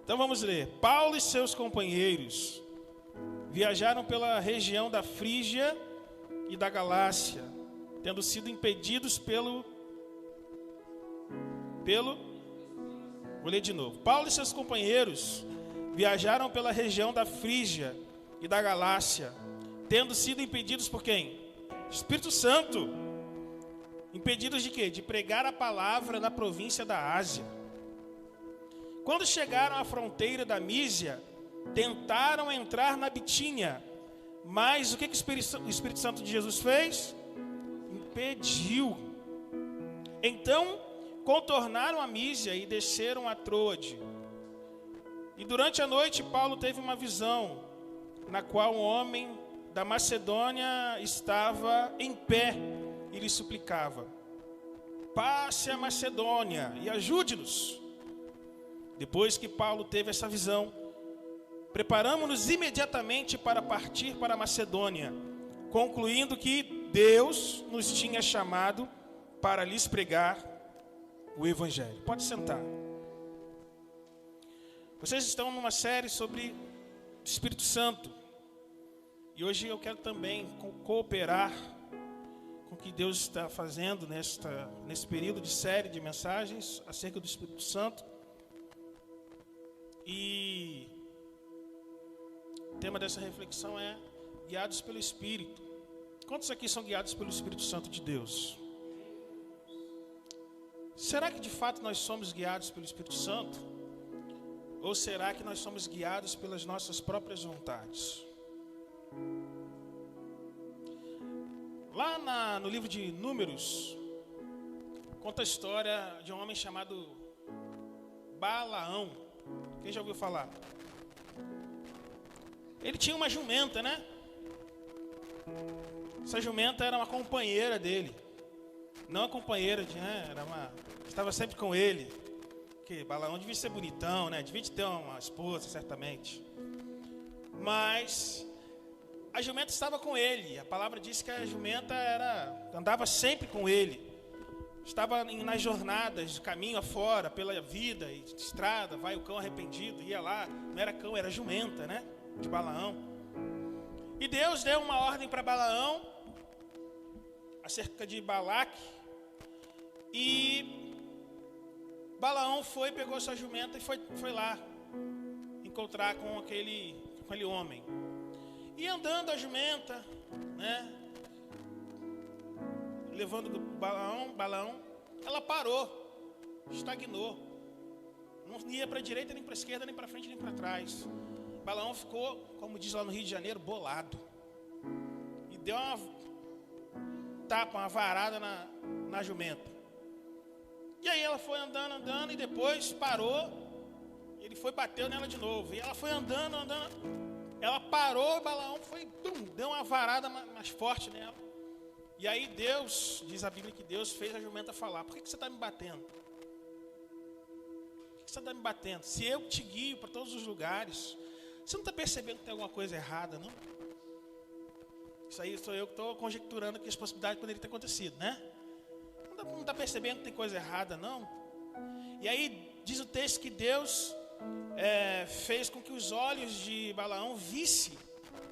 Então vamos ler. Paulo e seus companheiros viajaram pela região da Frígia e da Galácia, tendo sido impedidos pelo... Vou ler de novo. Paulo e seus companheiros viajaram pela região da Frígia e da Galácia, tendo sido impedidos por quem? Espírito Santo. Impedidos de quê? De pregar a palavra na província da Ásia. Quando chegaram à fronteira da Mísia, tentaram entrar na Bitínia, mas o que o Espírito Santo de Jesus fez? Impediu. Então, contornaram a Mísia e desceram a Troade. E durante a noite, Paulo teve uma visão, na qual um homem da Macedônia estava em pé e lhe suplicava: passe a Macedônia e ajude-nos. Depois que Paulo teve essa visão, preparamos-nos imediatamente para partir para a Macedônia, concluindo que Deus nos tinha chamado para lhes pregar o Evangelho. Pode sentar. Vocês estão numa série sobre o Espírito Santo. E hoje eu quero também cooperar com o que Deus está fazendo nesse período de série de mensagens acerca do Espírito Santo. E o tema dessa reflexão é guiados pelo Espírito. Quantos aqui são guiados pelo Espírito Santo de Deus? Será que de fato nós somos guiados pelo Espírito Santo? Ou será que nós somos guiados pelas nossas próprias vontades? Lá no livro de Números, conta a história de um homem chamado Balaão. Quem já ouviu falar? Ele tinha uma jumenta, né? Essa jumenta era uma companheira dele. Não a companheira, estava sempre com ele. Porque Balaão devia ser bonitão, né? Devia ter uma esposa, certamente. Mas a jumenta estava com ele. A palavra diz que a jumenta andava sempre com ele. Estava nas jornadas, de caminho afora, pela vida, e estrada, vai o cão arrependido, ia lá. Não era cão, era jumenta, né? De Balaão. E Deus deu uma ordem para Balaão acerca de Balaque. E Balaão pegou sua jumenta e foi lá encontrar com aquele homem. E andando a jumenta, né, levando Balaão, ela parou, estagnou. Não ia para a direita, nem para a esquerda, nem para frente, nem para trás. Balaão ficou, como diz lá no Rio de Janeiro, bolado. E deu uma tapa, uma varada na jumenta. E aí ela foi andando, e depois parou. Ele bateu nela de novo. E ela foi andando. Ela parou, Balaão deu uma varada mais forte nela. E aí Deus, diz a Bíblia que Deus fez a jumenta falar: por que você está me batendo? Por que você está me batendo? Se eu te guio para todos os lugares, você não está percebendo que tem alguma coisa errada, não? Isso aí sou eu que estou conjecturando que as possibilidades poderiam ter acontecido, né? Não está percebendo que tem coisa errada, não? E aí diz o texto que Deus fez com que os olhos de Balaão vissem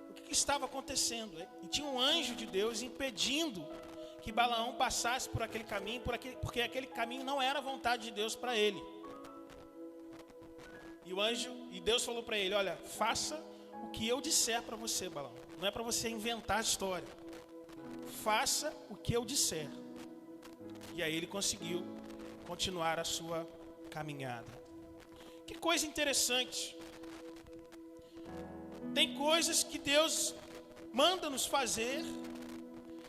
o que estava acontecendo. E tinha um anjo de Deus impedindo que Balaão passasse por aquele caminho, porque aquele caminho não era a vontade de Deus para ele. E Deus falou para ele: olha, faça o que eu disser para você, Balaão. Não é para você inventar a história. Faça o que eu disser. E aí ele conseguiu continuar a sua caminhada. Que coisa interessante. Tem coisas que Deus manda nos fazer,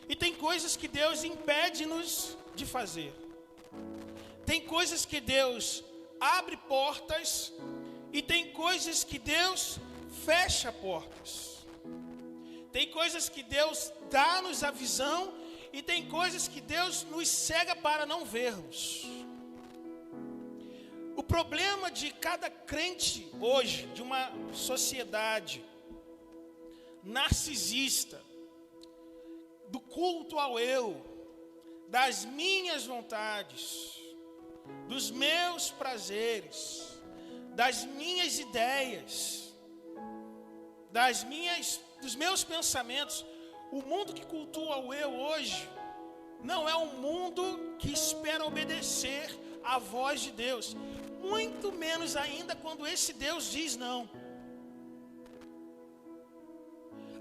e tem coisas que Deus impede-nos de fazer. Tem coisas que Deus abre portas, e tem coisas que Deus fecha portas. Tem coisas que Deus dá-nos a visão, e tem coisas que Deus nos cega para não vermos. O problema de cada crente hoje, de uma sociedade narcisista, do culto ao eu, das minhas vontades, dos meus prazeres, das minhas ideias, dos meus pensamentos. O mundo que cultua o eu hoje não é um mundo que espera obedecer à voz de Deus, muito menos ainda quando esse Deus diz não.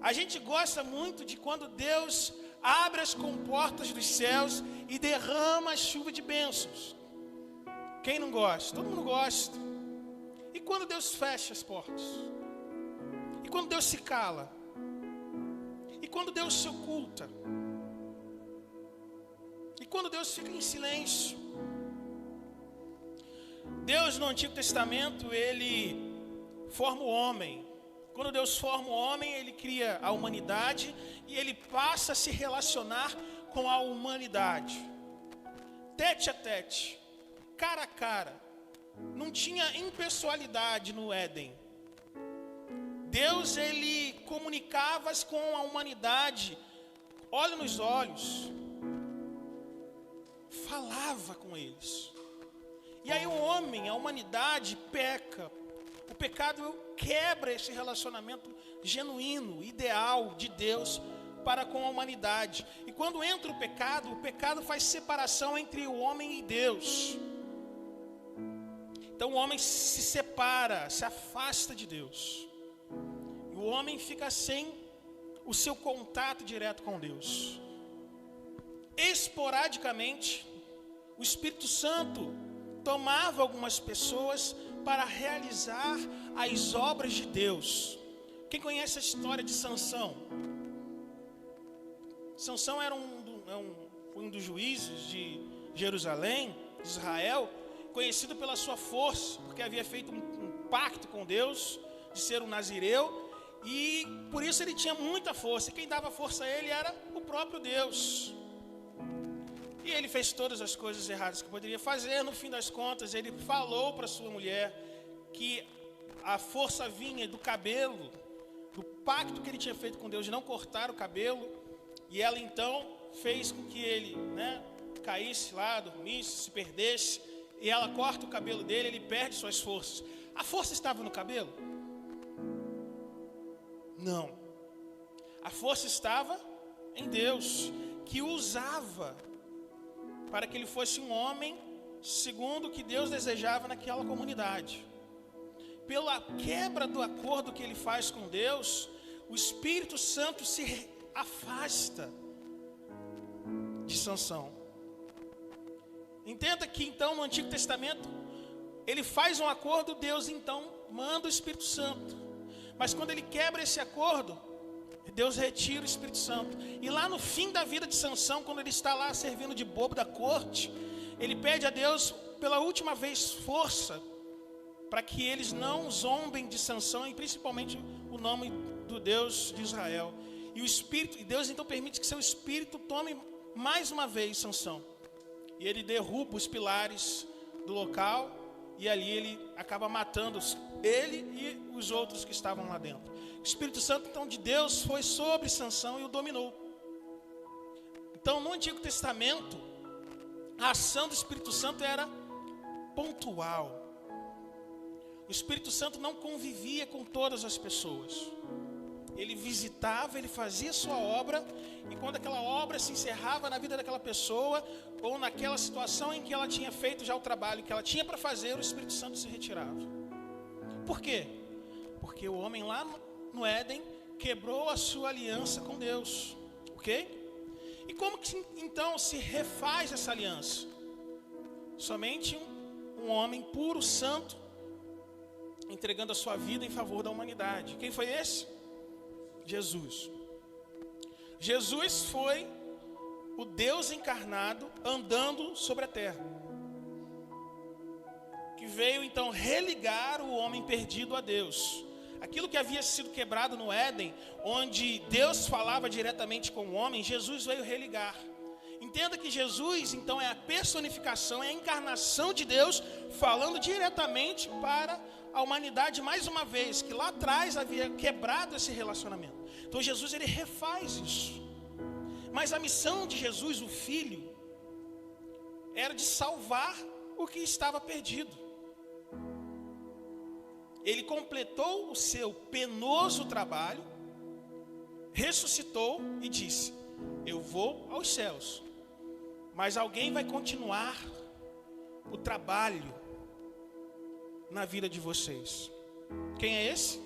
A gente gosta muito de quando Deus abre as comportas dos céus e derrama a chuva de bênçãos. Quem não gosta? Todo mundo gosta. E quando Deus fecha as portas? E quando Deus se cala? E quando Deus se oculta? E quando Deus fica em silêncio? Deus no Antigo Testamento, Ele forma o homem. Quando Deus forma o homem, Ele cria a humanidade e Ele passa a se relacionar com a humanidade. Tete a tete, cara a cara. Não tinha impessoalidade no Éden. Deus, Ele comunicava-se com a humanidade, olho nos olhos, falava com eles. E aí o homem, a humanidade peca. O pecado quebra esse relacionamento genuíno, ideal de Deus para com a humanidade. E quando entra o pecado faz separação entre o homem e Deus. Então o homem se separa, se afasta de Deus. E o homem fica sem o seu contato direto com Deus. Esporadicamente, o Espírito Santo tomava algumas pessoas para realizar as obras de Deus. Quem conhece a história de Sansão? Sansão era um dos juízes de Jerusalém, de Israel, conhecido pela sua força, porque havia feito um pacto com Deus, de ser um nazireu, e por isso ele tinha muita força, e quem dava força a ele era o próprio Deus. E ele fez todas as coisas erradas que poderia fazer. No fim das contas, ele falou para sua mulher que a força vinha do cabelo, do pacto que ele tinha feito com Deus de não cortar o cabelo. E ela então fez com que ele caísse lá, dormisse, se perdesse. E ela corta o cabelo dele, ele perde suas forças. A força estava no cabelo? Não. A força estava em Deus, que o usava para que ele fosse um homem segundo o que Deus desejava naquela comunidade. Pela quebra do acordo que ele faz com Deus, o Espírito Santo se afasta de Sansão. Entenda que então no Antigo Testamento ele faz um acordo, Deus então manda o Espírito Santo. Mas quando ele quebra esse acordo, Deus retira o Espírito Santo. E lá no fim da vida de Sansão, quando ele está lá servindo de bobo da corte, ele pede a Deus pela última vez força para que eles não zombem de Sansão e principalmente o nome do Deus de Israel. E Deus então permite que seu espírito tome mais uma vez Sansão. E ele derruba os pilares do local e ali ele acaba matando ele e os outros que estavam lá dentro. O Espírito Santo então de Deus foi sobre Sansão e o dominou. Então no Antigo Testamento a ação do Espírito Santo era pontual. O Espírito Santo não convivia com todas as pessoas. Ele visitava, ele fazia sua obra, e quando aquela obra se encerrava na vida daquela pessoa, ou naquela situação em que ela tinha feito já o trabalho que ela tinha para fazer, o Espírito Santo se retirava. Por quê? Porque o homem lá no Éden quebrou a sua aliança com Deus. Ok? E como que então se refaz essa aliança? Somente um homem puro, santo, entregando a sua vida em favor da humanidade. Quem foi esse? Jesus. Jesus foi o Deus encarnado andando sobre a terra, que veio então religar o homem perdido a Deus. Aquilo que havia sido quebrado no Éden, onde Deus falava diretamente com o homem, Jesus veio religar. Entenda que Jesus então é a personificação, é a encarnação de Deus falando diretamente para a humanidade mais uma vez, que lá atrás havia quebrado esse relacionamento. Então Jesus ele refaz isso. Mas a missão de Jesus, o Filho, era de salvar o que estava perdido. ele completou o seu penoso trabalho, ressuscitou e disse: eu vou aos céus, mas alguém vai continuar o trabalho na vida de vocês. Quem é esse?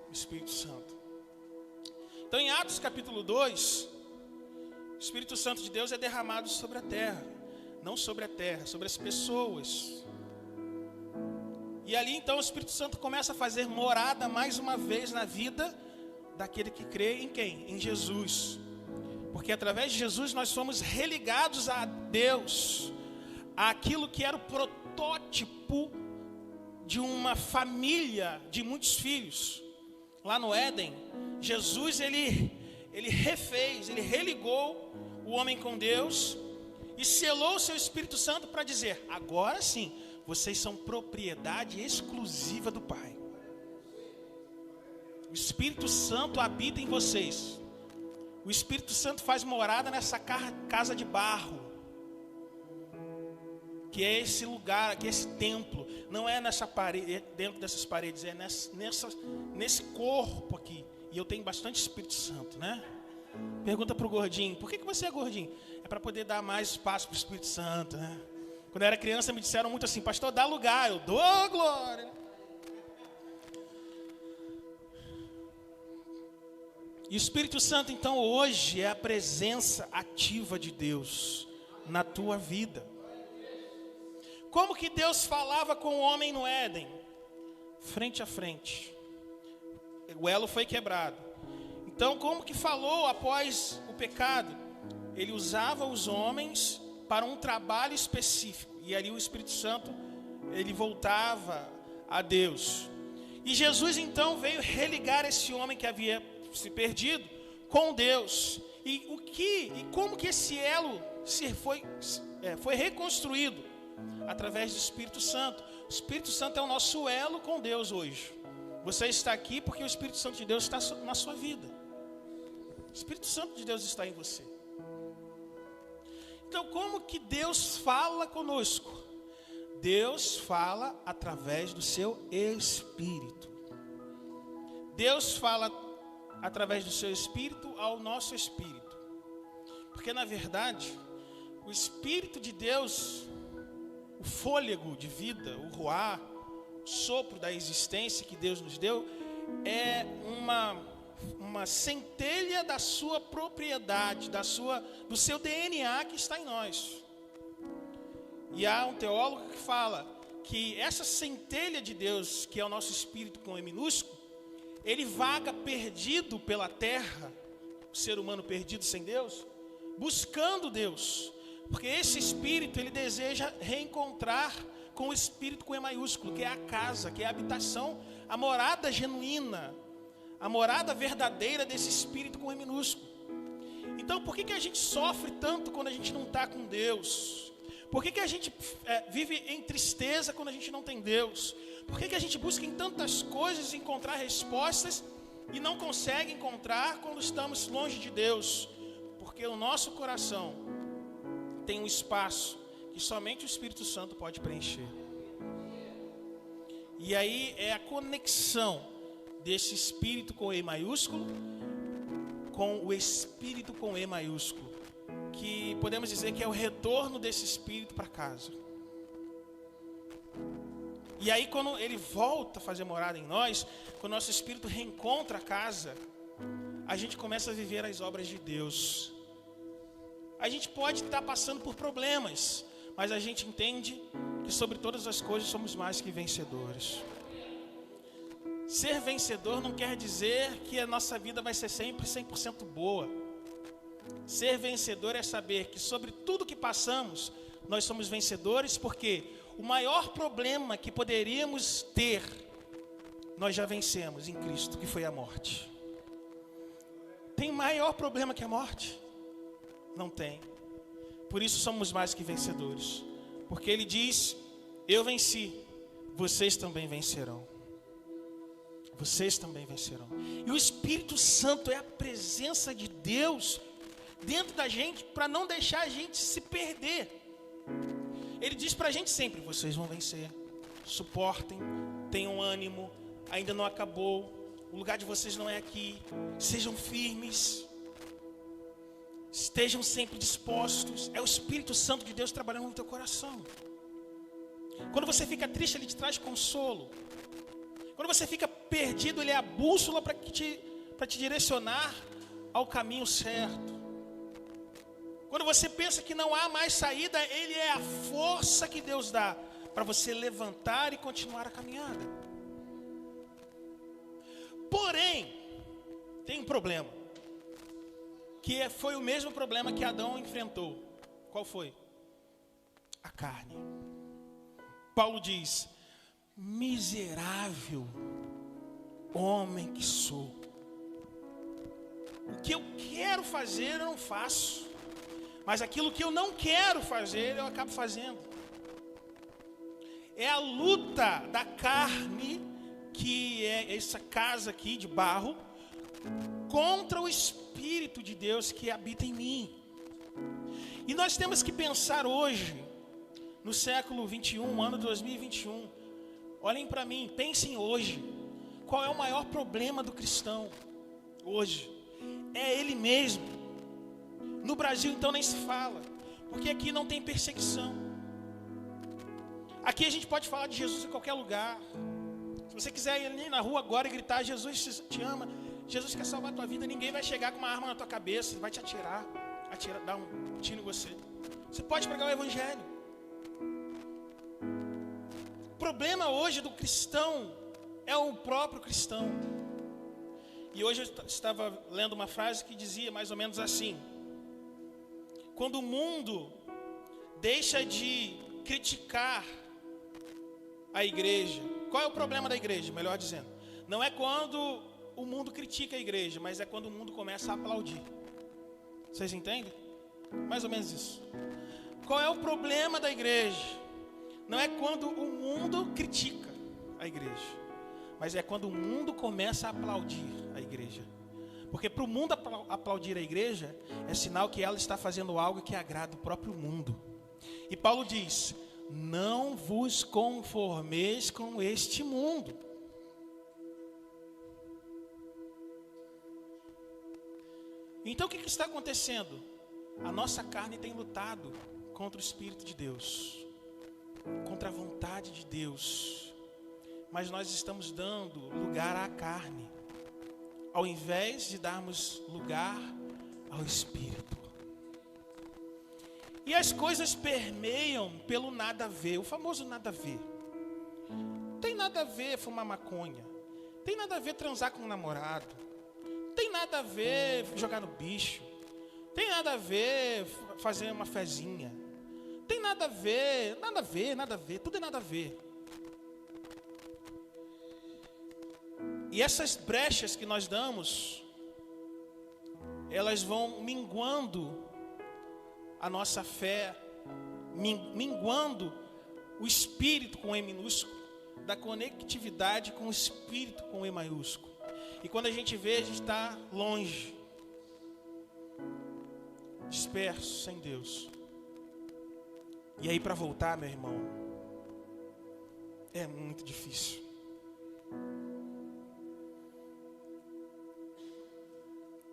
O Espírito Santo. Então, em Atos capítulo 2, o Espírito Santo de Deus é derramado sobre a terra. Não sobre a terra, sobre as pessoas. E ali então o Espírito Santo começa a fazer morada mais uma vez na vida daquele que crê em quem? Em Jesus. Porque através de Jesus nós somos religados a Deus, àquilo que era o protótipo de uma família de muitos filhos. Lá no Éden, Jesus ele refez, ele religou o homem com Deus e selou o seu Espírito Santo para dizer: agora sim, vocês são propriedade exclusiva do Pai. O Espírito Santo habita em vocês. O Espírito Santo faz morada nessa casa de barro, que é esse lugar, que é esse templo. Não é nessa parede, dentro dessas paredes, é nesse corpo aqui. E eu tenho bastante Espírito Santo, né? Pergunta para o gordinho: por que você é gordinho? É para poder dar mais espaço para o Espírito Santo, né? Quando eu era criança me disseram muito assim: pastor, dá lugar. Eu dou glória. E o Espírito Santo então hoje é a presença ativa de Deus na tua vida. Como que Deus falava com o homem no Éden? Frente a frente. O elo foi quebrado. Então, como que falou após o pecado? Ele usava os homens para um trabalho específico. E ali o Espírito Santo, ele voltava a Deus. E Jesus então veio religar esse homem que havia se perdido com Deus. E como que esse elo foi reconstruído? Através do Espírito Santo. O Espírito Santo é o nosso elo com Deus hoje. Você está aqui porque o Espírito Santo de Deus está na sua vida. O Espírito Santo de Deus está em você. Então, como que Deus fala conosco? Deus fala através do seu Espírito. Deus fala através do seu Espírito ao nosso Espírito. Porque, na verdade, o Espírito de Deus, o fôlego de vida, o ruá, o sopro da existência que Deus nos deu, é uma centelha da sua propriedade, do seu DNA que está em nós. E há um teólogo que fala que essa centelha de Deus, que é o nosso espírito com E minúsculo, ele vaga perdido pela terra, o ser humano perdido sem Deus, buscando Deus. Porque esse espírito, ele deseja reencontrar com o espírito com E maiúsculo, que é a casa, que é a habitação, a morada genuína, a morada verdadeira desse espírito com E minúsculo. Então, por que a gente sofre tanto quando a gente não está com Deus? Por que a gente vive em tristeza quando a gente não tem Deus? Por que a gente busca em tantas coisas encontrar respostas e não consegue encontrar quando estamos longe de Deus? Porque o nosso coração tem um espaço que somente o Espírito Santo pode preencher. E aí é a conexão desse espírito com E maiúsculo com o espírito com E maiúsculo, que podemos dizer que é o retorno desse espírito para casa. E aí quando ele volta a fazer morada em nós, quando o nosso espírito reencontra a casa, a gente começa a viver as obras de Deus. A gente pode estar passando por problemas, mas a gente entende que sobre todas as coisas somos mais que vencedores. Ser vencedor não quer dizer que a nossa vida vai ser sempre 100% boa. Ser vencedor é saber que sobre tudo que passamos, nós somos vencedores, porque o maior problema que poderíamos ter, nós já vencemos em Cristo, que foi a morte. Tem maior problema que a morte? Não tem. Por isso somos mais que vencedores. Porque ele diz: eu venci, vocês também vencerão. Vocês também vencerão. E o Espírito Santo é a presença de Deus dentro da gente, para não deixar a gente se perder. Ele diz para a gente sempre: vocês vão vencer. Suportem, tenham ânimo, ainda não acabou. O lugar de vocês não é aqui. Sejam firmes. Estejam sempre dispostos. É o Espírito Santo de Deus trabalhando no teu coração. Quando você fica triste, Ele te traz consolo. Quando você fica perdido, Ele é a bússola para te direcionar ao caminho certo. Quando você pensa que não há mais saída, Ele é a força que Deus dá para você levantar e continuar a caminhada. Porém, tem um problema, que foi o mesmo problema que Adão enfrentou. Qual foi? A carne. Paulo diz: miserável homem que sou. O que eu quero fazer eu não faço, mas aquilo que eu não quero fazer eu acabo fazendo. É a luta da carne, que é essa casa aqui de barro, contra o Espírito de Deus que habita em mim. E nós temos que pensar hoje, no século 21, ano 2021, olhem para mim, pensem hoje, qual é o maior problema do cristão hoje? É ele mesmo. No Brasil então nem se fala, porque aqui não tem perseguição. Aqui a gente pode falar de Jesus em qualquer lugar. Se você quiser ir ali na rua agora e gritar: Jesus te ama, Jesus quer salvar a tua vida, ninguém vai chegar com uma arma na tua cabeça, vai te atirar, dar um tiro em você. Você pode pregar o Evangelho. O problema hoje do cristão é o próprio cristão. E hoje eu estava lendo uma frase que dizia mais ou menos assim: quando o mundo deixa de criticar a igreja. Qual é o problema da igreja? Melhor dizendo, não é quando o mundo critica a igreja, mas é quando o mundo começa a aplaudir. Vocês entendem? Mais ou menos isso. Qual é o problema da igreja? Não é quando o mundo critica a igreja, mas é quando o mundo começa a aplaudir a igreja. Porque para o mundo aplaudir a igreja é sinal que ela está fazendo algo que agrada o próprio mundo. E Paulo diz: não vos conformeis com este mundo. Então o que está acontecendo? A nossa carne tem lutado contra o Espírito de Deus, contra a vontade de Deus. Mas nós estamos dando lugar à carne, ao invés de darmos lugar ao Espírito. E as coisas permeiam pelo nada a ver, o famoso nada a ver. Tem nada a ver fumar maconha, tem nada a ver transar com um namorado, tem nada a ver jogar no bicho, tem nada a ver fazer uma fezinha, tem nada a ver, tudo é nada a ver. E essas brechas que nós damos, elas vão minguando a nossa fé, minguando o Espírito com E minúsculo, da conectividade com o Espírito com E maiúsculo. E quando a gente vê, a gente está longe, disperso, sem Deus. E aí para voltar, meu irmão, é muito difícil.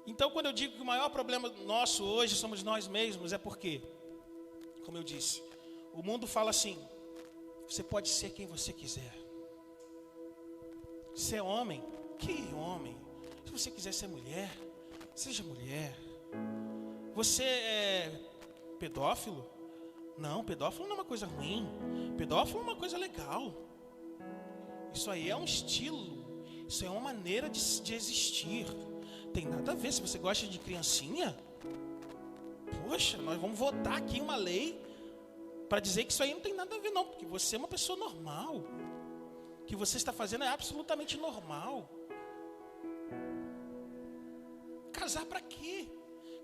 Então, quando eu digo que o maior problema nosso hoje somos nós mesmos, é porque, como eu disse, o mundo fala assim: você pode ser quem você quiser. Você é homem? Que homem? Se você quiser ser mulher, seja mulher. Você é pedófilo? Não, pedófilo não é uma coisa ruim. Pedófilo é uma coisa legal. Isso aí é um estilo. Isso é uma maneira de existir. Tem nada a ver. Se você gosta de criancinha, poxa, nós vamos votar aqui uma lei para dizer que isso aí não tem nada a ver não, porque você é uma pessoa normal. O que você está fazendo é absolutamente normal. Casar para quê?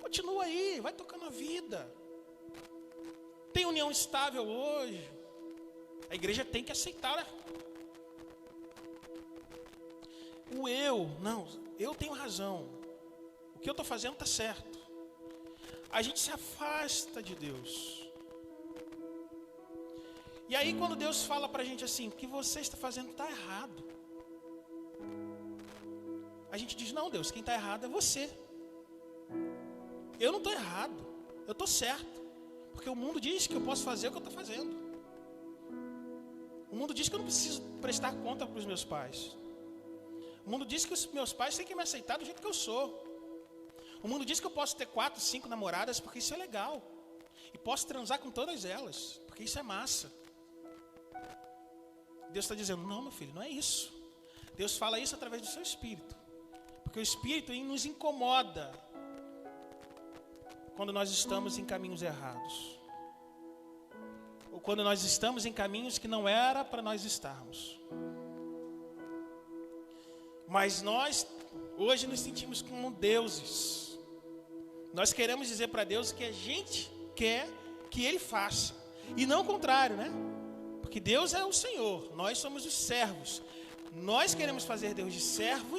Continua aí, vai tocando a vida. Tem união estável hoje. A igreja tem que aceitar. Eu tenho razão. O que eu estou fazendo está certo. A gente se afasta de Deus. E aí quando Deus fala para a gente assim: o que você está fazendo está errado. a gente diz, não, Deus, quem está errado é você. Eu não estou errado, eu estou certo. Porque o mundo diz que eu posso fazer o que eu estou fazendo. O mundo diz que eu não preciso prestar conta para os meus pais. O mundo diz que os meus pais têm que me aceitar do jeito que eu sou. O mundo diz que eu posso ter 4, 5 namoradas, porque isso é legal. E posso transar com todas elas, porque isso é massa. Deus está dizendo, não, meu filho, não é isso. Deus fala isso através do seu espírito. Porque o espírito nos incomoda quando nós estamos em caminhos errados. Ou quando nós estamos em caminhos que não era para nós estarmos. Mas nós, hoje, nos sentimos como deuses. Nós queremos dizer para Deus o que a gente quer que Ele faça. E não o contrário, né? Porque Deus é o Senhor, nós somos os servos. Nós queremos fazer Deus de servo,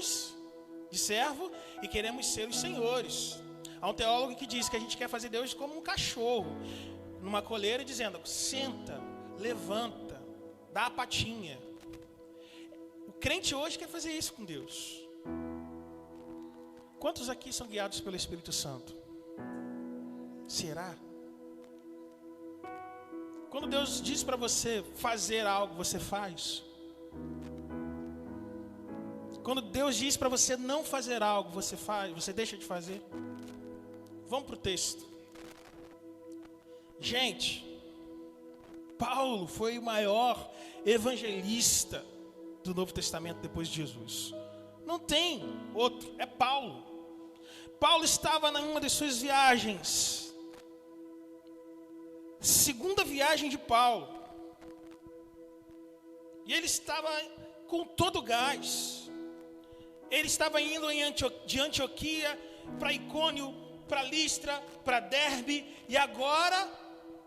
e queremos ser os senhores. Há um teólogo que diz que a gente quer fazer Deus como um cachorro, numa coleira, dizendo, senta, levanta, dá a patinha. O crente hoje quer fazer isso com Deus. Quantos aqui são guiados pelo Espírito Santo? Será? Quando Deus diz para você fazer algo, você faz? Quando Deus diz para você não fazer algo, você faz, você deixa de fazer? Vamos para o texto. Gente, Paulo foi o maior evangelista do Novo Testamento depois de Jesus. Não tem outro, é Paulo. Paulo estava numa de suas viagens. Segunda viagem de Paulo. E ele estava com todo o gás. Ele estava indo de Antioquia para Icônio, para Listra, para Derbe. E agora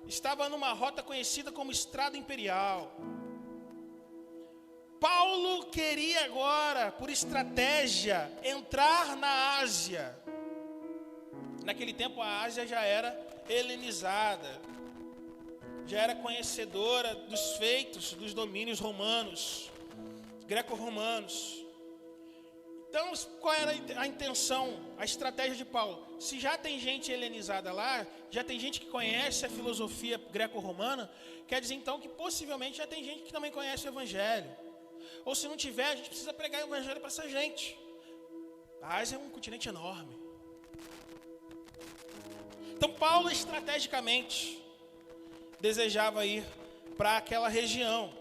estava numa rota conhecida como Estrada Imperial. Paulo queria agora, por estratégia, entrar na Ásia. Naquele tempo a Ásia já era helenizada. Já era conhecedora dos feitos, dos domínios romanos, greco-romanos. Então, qual era a intenção, a estratégia de Paulo? Se já tem gente helenizada lá, já tem gente que conhece a filosofia greco-romana, quer dizer então que possivelmente já tem gente que também conhece o Evangelho. Ou se não tiver, a gente precisa pregar o Evangelho para essa gente. A Ásia é um continente enorme. Então, Paulo estrategicamente desejava ir para aquela região.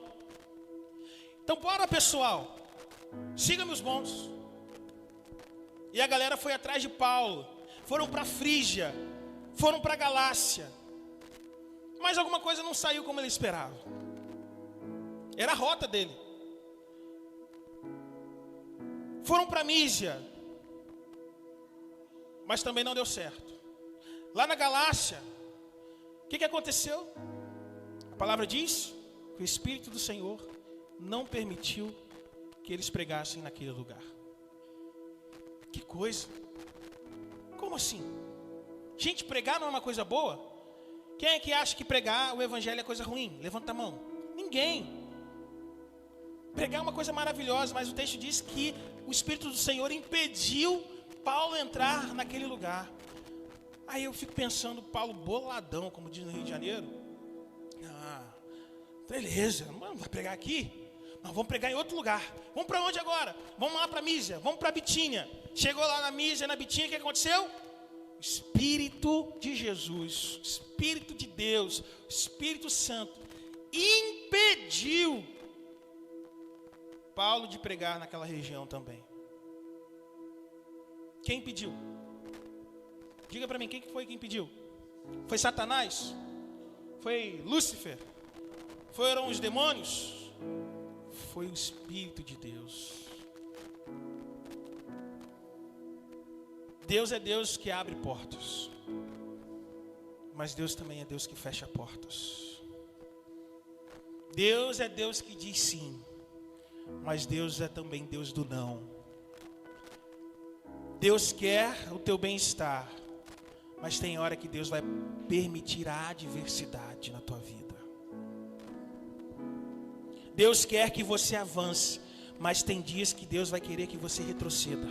Então, bora, pessoal, siga-me os bons. E a galera foi atrás de Paulo. Foram para Frígia, foram para Galácia. Mas alguma coisa não saiu como ele esperava. Era a rota dele. Foram para Mísia, mas também não deu certo. Lá na Galácia, o que aconteceu? A palavra diz que o Espírito do Senhor não permitiu que eles pregassem naquele lugar. Que coisa! Como assim? Gente, pregar não é uma coisa boa? Quem é que acha que pregar o Evangelho é coisa ruim? Levanta a mão. Ninguém. Pregar é uma coisa maravilhosa, mas o texto diz que o Espírito do Senhor impediu Paulo entrar naquele lugar. Aí eu fico pensando, Paulo boladão, como diz no Rio de Janeiro. Beleza, não vai pregar aqui? Nós vamos pregar em outro lugar. Vamos para onde agora? Vamos lá para Mísia, vamos para Bitínia. Chegou lá na Mísia, na Bitínia, o que aconteceu? O Espírito de Jesus, o Espírito de Deus, o Espírito Santo impediu Paulo de pregar naquela região também. Quem impediu? Diga para mim, quem foi que impediu? Foi Satanás? Foi Lúcifer? Foram os demônios? Foi o Espírito de Deus. Deus é Deus que abre portas, mas Deus também é Deus que fecha portas. Deus é Deus que diz sim, mas Deus é também Deus do não. Deus quer o teu bem-estar, mas tem hora que Deus vai permitir a adversidade na tua vida. Deus quer que você avance, mas tem dias que Deus vai querer que você retroceda.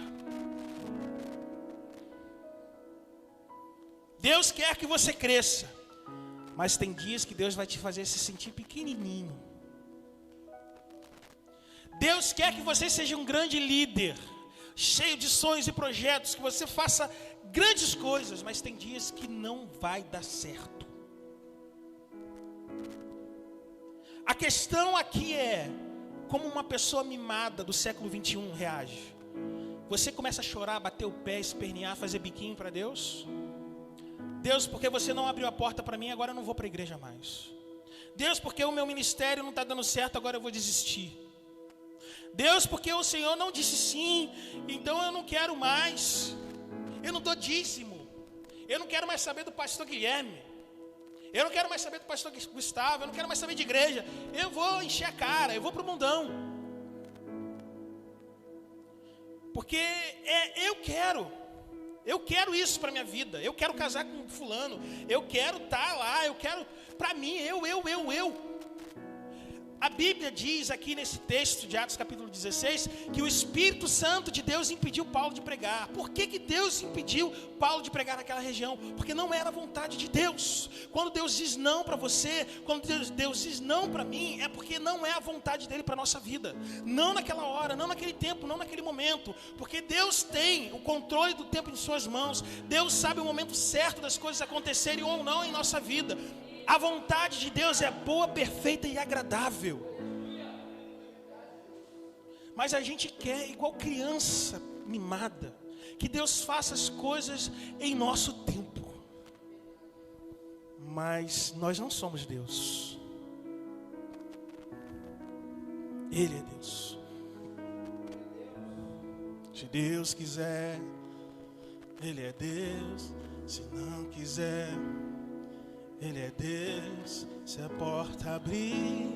Deus quer que você cresça, mas tem dias que Deus vai te fazer se sentir pequenininho. Deus quer que você seja um grande líder, cheio de sonhos e projetos, que você faça grandes coisas, mas tem dias que não vai dar certo. A questão aqui é como uma pessoa mimada do século 21 reage. Você começa a chorar, bater o pé, espernear, fazer biquinho para Deus? Deus, porque você não abriu a porta para mim, agora eu não vou para a igreja mais. Deus, porque o meu ministério não está dando certo, agora eu vou desistir. Deus, porque o Senhor não disse sim, então eu não quero mais. Eu não dou dízimo. Eu não quero mais saber do pastor Guilherme. Eu não quero mais saber do pastor Gustavo. Eu não quero mais saber de igreja. Eu vou encher a cara, eu vou para o mundão. Porque eu quero isso para minha vida. Eu quero casar com fulano. Eu quero estar lá. Eu quero, para mim, eu. A Bíblia diz aqui nesse texto de Atos capítulo 16, que o Espírito Santo de Deus impediu Paulo de pregar. Por que Deus impediu Paulo de pregar naquela região? Porque não era a vontade de Deus. Quando Deus diz não para você, quando Deus diz não para mim, é porque não é a vontade dele para a nossa vida. Não naquela hora, não naquele tempo, não naquele momento. Porque Deus tem o controle do tempo em suas mãos. Deus sabe o momento certo das coisas acontecerem ou não em nossa vida. A vontade de Deus é boa, perfeita e agradável. Mas a gente quer, igual criança mimada, que Deus faça as coisas em nosso tempo. Mas nós não somos Deus. Ele é Deus. Se Deus quiser, Ele é Deus. Se não quiser, Ele é Deus. Se a porta abrir,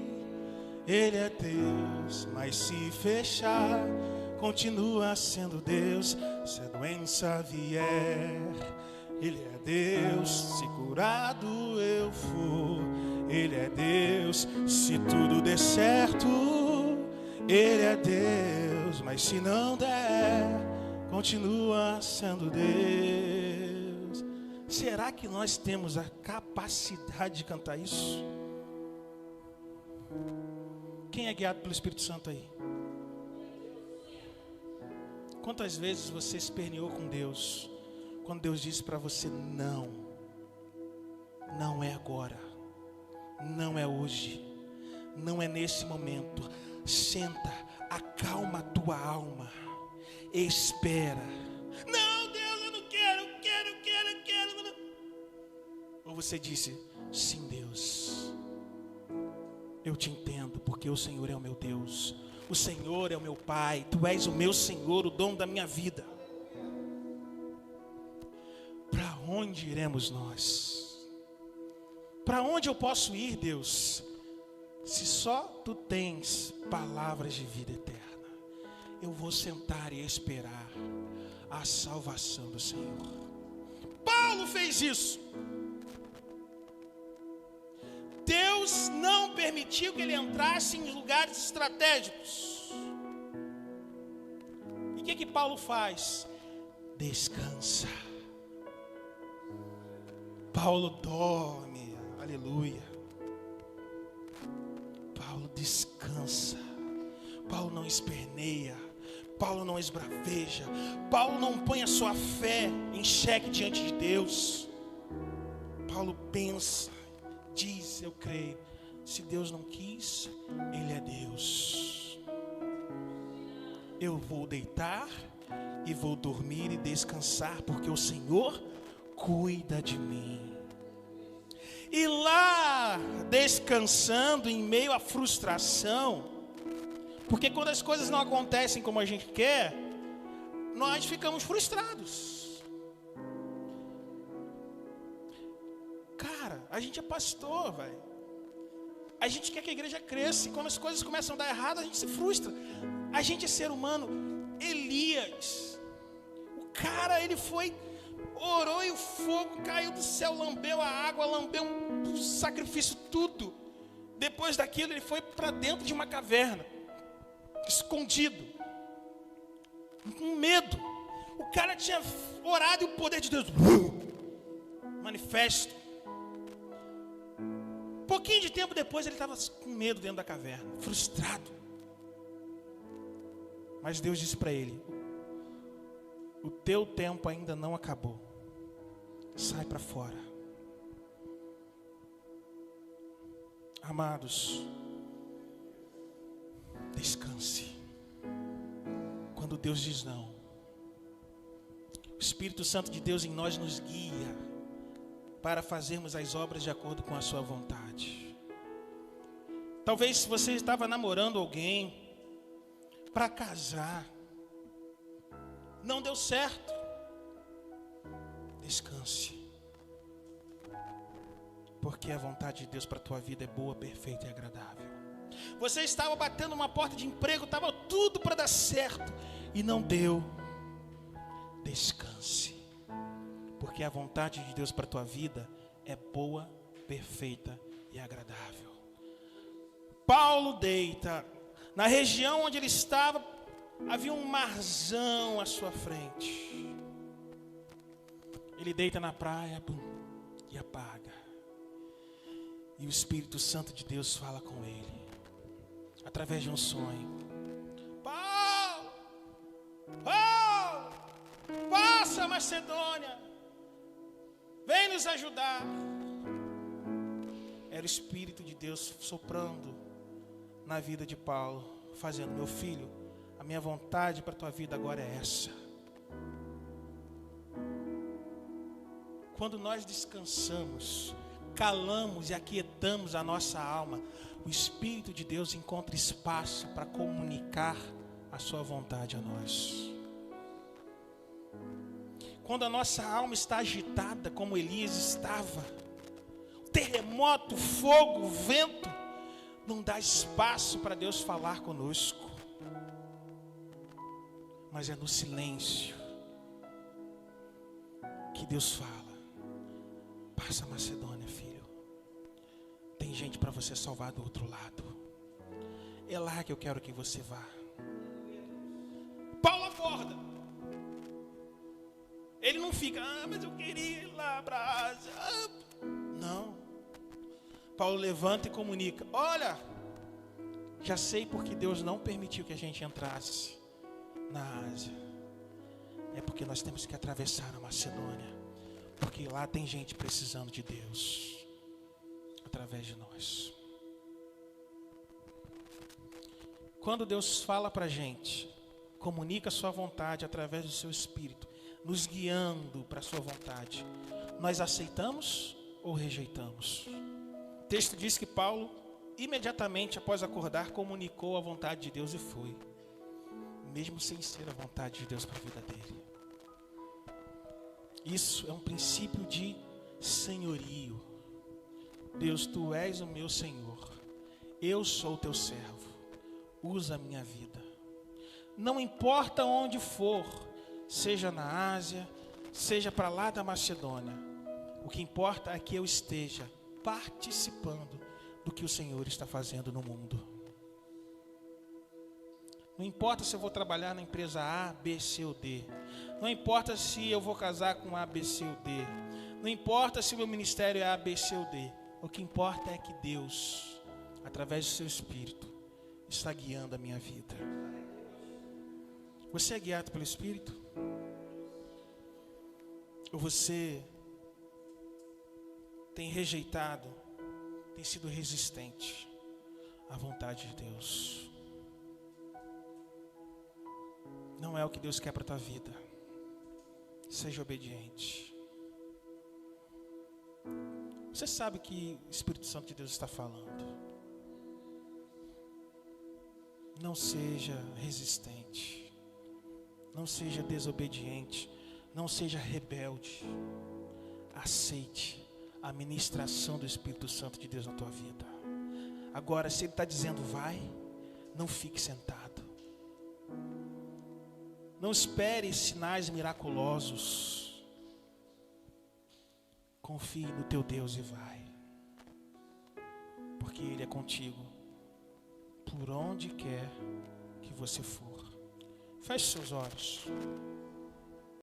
Ele é Deus. Mas se fechar, continua sendo Deus. Se a doença vier, Ele é Deus. Se curado eu for, Ele é Deus. Se tudo der certo, Ele é Deus. Mas se não der, continua sendo Deus. Será que nós temos a capacidade de cantar isso? Quem é guiado pelo Espírito Santo aí? Quantas vezes você esperneou com Deus, quando Deus disse para você não? Não é agora, não é hoje, não é nesse momento. Senta, acalma a tua alma, espera. Não, Deus, eu não quero, eu quero. Ou você disse, sim, Deus, eu te entendo, porque o Senhor é o meu Deus, o Senhor é o meu Pai, Tu és o meu Senhor, o dono da minha vida. Para onde iremos nós? Para onde eu posso ir, Deus, se só Tu tens palavras de vida eterna? Eu vou sentar e esperar a salvação do Senhor. Paulo fez isso. Deus não permitiu que ele entrasse em lugares estratégicos. E o que Paulo faz? Descansa. Paulo dorme, aleluia. Paulo descansa. Paulo não esperneia. Paulo não esbraveja. Paulo não põe a sua fé em xeque diante de Deus. Paulo pensa, diz, eu creio. Se Deus não quis, Ele é Deus. Eu vou deitar e vou dormir e descansar, porque o Senhor cuida de mim. E lá, descansando em meio à frustração, porque quando as coisas não acontecem como a gente quer, nós ficamos frustrados. Cara, a gente é pastor, velho. A gente quer que a igreja cresça, e quando as coisas começam a dar errado, a gente se frustra. A gente é ser humano. Elias, o cara, ele foi, orou e o fogo caiu do céu, lambeu a água, lambeu o sacrifício, tudo. Depois daquilo, ele foi para dentro de uma caverna, escondido, com medo. O cara tinha orado e o poder de Deus manifesto. Pouquinho de tempo depois ele estava com medo dentro da caverna, frustrado. Mas Deus disse para ele: o teu tempo ainda não acabou. Sai para fora. Amados, descanse. Quando Deus diz não, o Espírito Santo de Deus em nós nos guia para fazermos as obras de acordo com a sua vontade. Talvez se você estava namorando alguém para casar, não deu certo, descanse, porque a vontade de Deus para a tua vida é boa, perfeita e agradável. Você estava batendo uma porta de emprego, estava tudo para dar certo e não deu, descanse, porque a vontade de Deus para a tua vida é boa, perfeita e agradável. Paulo deita, na região onde ele estava, havia um marzão à sua frente. Ele deita na praia, pum, e apaga. E o Espírito Santo de Deus fala com ele, através de um sonho: Paulo, passa a Macedônia, vem nos ajudar. Era o Espírito de Deus soprando na vida de Paulo, fazendo: meu filho, a minha vontade para a tua vida agora é essa. Quando nós descansamos, calamos e aquietamos a nossa alma, o Espírito de Deus encontra espaço para comunicar a sua vontade a nós. Quando a nossa alma está agitada, como Elias estava, terremoto, fogo, vento, não dá espaço para Deus falar conosco. Mas é no silêncio que Deus fala: passa a Macedônia, filho. Tem gente para você salvar do outro lado. É lá que eu quero que você vá. Paulo acorda. Ele não fica: mas eu queria ir lá para a Ásia. Não. Paulo levanta e comunica: olha, já sei porque Deus não permitiu que a gente entrasse na Ásia. É porque nós temos que atravessar a Macedônia, porque lá tem gente precisando de Deus, através de nós. Quando Deus fala para a gente, comunica a sua vontade através do seu Espírito, nos guiando para a sua vontade, nós aceitamos ou rejeitamos? O texto diz que Paulo, imediatamente após acordar, comunicou a vontade de Deus e foi, mesmo sem ser a vontade de Deus para a vida dele. Isso é um princípio de senhorio. Deus, tu és o meu Senhor, eu sou o teu servo, usa a minha vida. Não importa onde for, seja na Ásia, seja para lá da Macedônia, o que importa é que eu esteja participando do que o Senhor está fazendo no mundo. Não importa se eu vou trabalhar na empresa A, B, C ou D. Não importa se eu vou casar com A, B, C ou D. Não importa se o meu ministério é A, B, C ou D. O que importa é que Deus, através do seu Espírito, está guiando a minha vida. Você é guiado pelo Espírito? Ou você tem rejeitado, tem sido resistente à vontade de Deus? Não é o que Deus quer para a tua vida. Seja obediente. Você sabe que o Espírito Santo de Deus está falando. Não seja resistente. Não seja desobediente. Não seja rebelde. Aceite a ministração do Espírito Santo de Deus na tua vida. Agora, se Ele está dizendo vai, não fique sentado. Não espere sinais miraculosos. Confie no teu Deus e vai. Porque Ele é contigo, por onde quer que você for. Feche seus olhos.